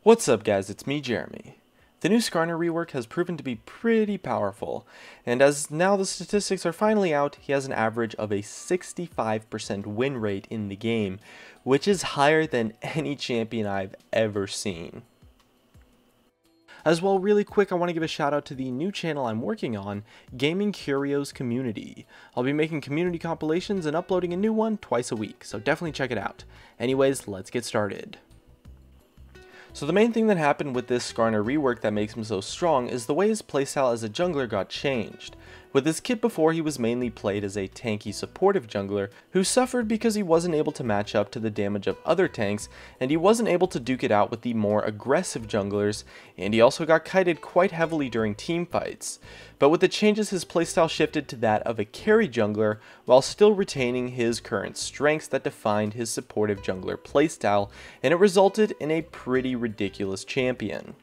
What's up guys, it's me Jeremy. The new Skarner rework has proven to be pretty powerful, and as now the statistics are finally out, he has an average of a 65% win rate in the game, which is higher than any champion I've ever seen. As well, really quick, I want to give a shout out to the new channel I'm working on, Gaming Curios Community. I'll be making community compilations and uploading a new one twice a week, so definitely check it out. Anyways, let's get started. So the main thing that happened with this Skarner rework that makes him so strong is the way his playstyle as a jungler got changed. With his kit before, he was mainly played as a tanky supportive jungler who suffered because he wasn't able to match up to the damage of other tanks, and he wasn't able to duke it out with the more aggressive junglers, and he also got kited quite heavily during team fights. But with the changes, his playstyle shifted to that of a carry jungler while still retaining his current strengths that defined his supportive jungler playstyle, and it resulted in a pretty ridiculous champion.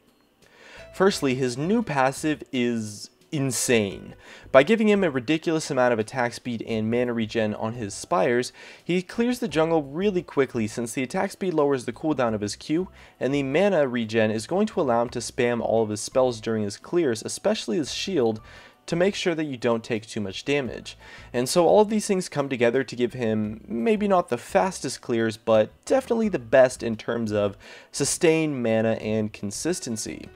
Firstly, his new passive is insane. By giving him a ridiculous amount of attack speed and mana regen on his spires, he clears the jungle really quickly since the attack speed lowers the cooldown of his Q, and the mana regen is going to allow him to spam all of his spells during his clears, especially his shield, to make sure that you don't take too much damage. And so all of these things come together to give him maybe not the fastest clears, but definitely the best in terms of sustained mana and consistency.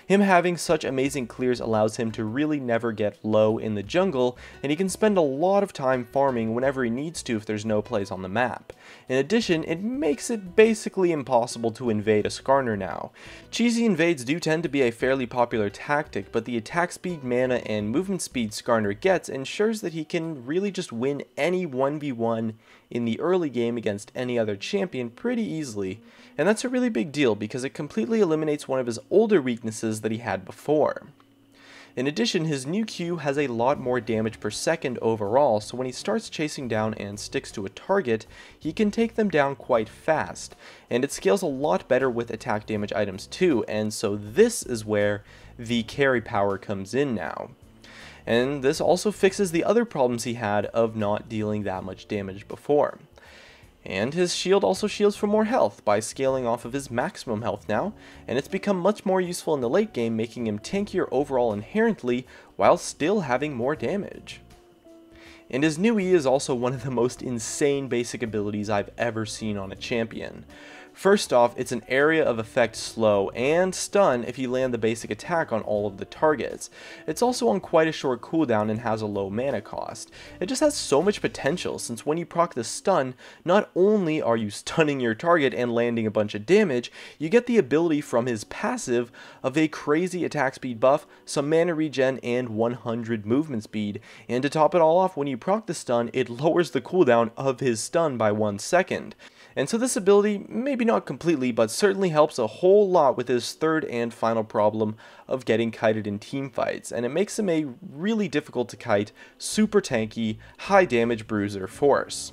Him having such amazing clears allows him to really never get low in the jungle, and he can spend a lot of time farming whenever he needs to if there's no plays on the map. In addition, it makes it basically impossible to invade a Skarner now. Cheesy invades do tend to be a fairly popular tactic, but the attack speed, mana, and movement speed Skarner gets ensures that he can really just win any 1v1 in the early game against any other champion pretty easily, and that's a really big deal because it completely eliminates one of his older weaknesses that he had before. In addition, his new Q has a lot more damage per second overall, so when he starts chasing down and sticks to a target, he can take them down quite fast, and it scales a lot better with attack damage items too, and so this is where the carry power comes in now. And this also fixes the other problems he had of not dealing that much damage before. And his shield also shields for more health by scaling off of his maximum health now, and it's become much more useful in the late game, making him tankier overall inherently while still having more damage. And his new E is also one of the most insane basic abilities I've ever seen on a champion. First off, it's an area of effect slow and stun if you land the basic attack on all of the targets. It's also on quite a short cooldown and has a low mana cost. It just has so much potential since when you proc the stun, not only are you stunning your target and landing a bunch of damage, you get the ability from his passive of a crazy attack speed buff, some mana regen, and 100 movement speed. And to top it all off, when you proc the stun, it lowers the cooldown of his stun by 1 second. And so this ability, maybe not completely, but certainly helps a whole lot with his third and final problem of getting kited in team fights, and it makes him a really difficult to kite, super tanky, high damage bruiser force.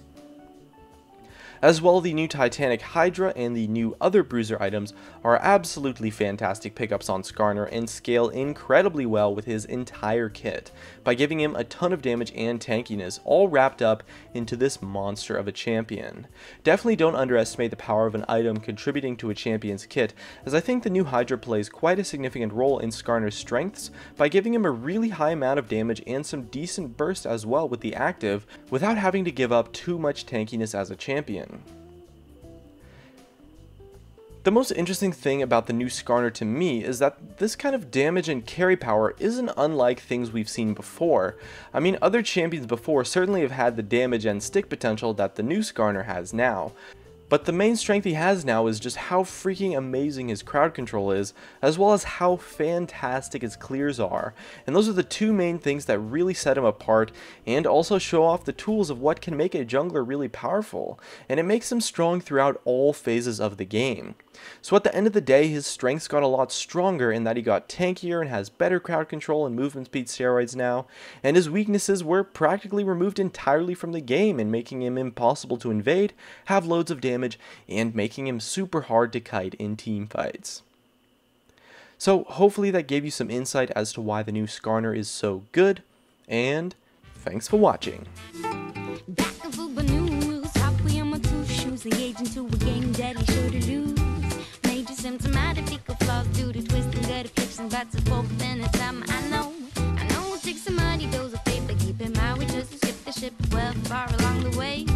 As well, the new Titanic Hydra and the new other bruiser items are absolutely fantastic pickups on Skarner and scale incredibly well with his entire kit by giving him a ton of damage and tankiness all wrapped up into this monster of a champion. Definitely don't underestimate the power of an item contributing to a champion's kit, as I think the new Hydra plays quite a significant role in Skarner's strengths by giving him a really high amount of damage and some decent burst as well with the active without having to give up too much tankiness as a champion. The most interesting thing about the new Skarner to me is that this kind of damage and carry power isn't unlike things we've seen before. I mean, other champions before certainly have had the damage and stick potential that the new Skarner has now. But the main strength he has now is just how freaking amazing his crowd control is, as well as how fantastic his clears are. And those are the two main things that really set him apart, and also show off the tools of what can make a jungler really powerful. And it makes him strong throughout all phases of the game. So at the end of the day, his strengths got a lot stronger in that he got tankier and has better crowd control and movement speed steroids now, and his weaknesses were practically removed entirely from the game and making him impossible to invade, have loads of damage, and making him super hard to kite in team fights. So hopefully that gave you some insight as to why the new Skarner is so good, and thanks for watching. The agent to a game that he sure to lose. Major symptomatic. got to fulfill it. I know it takes some money, those are paper. Keep in mind we just skipped the ship well far along the way.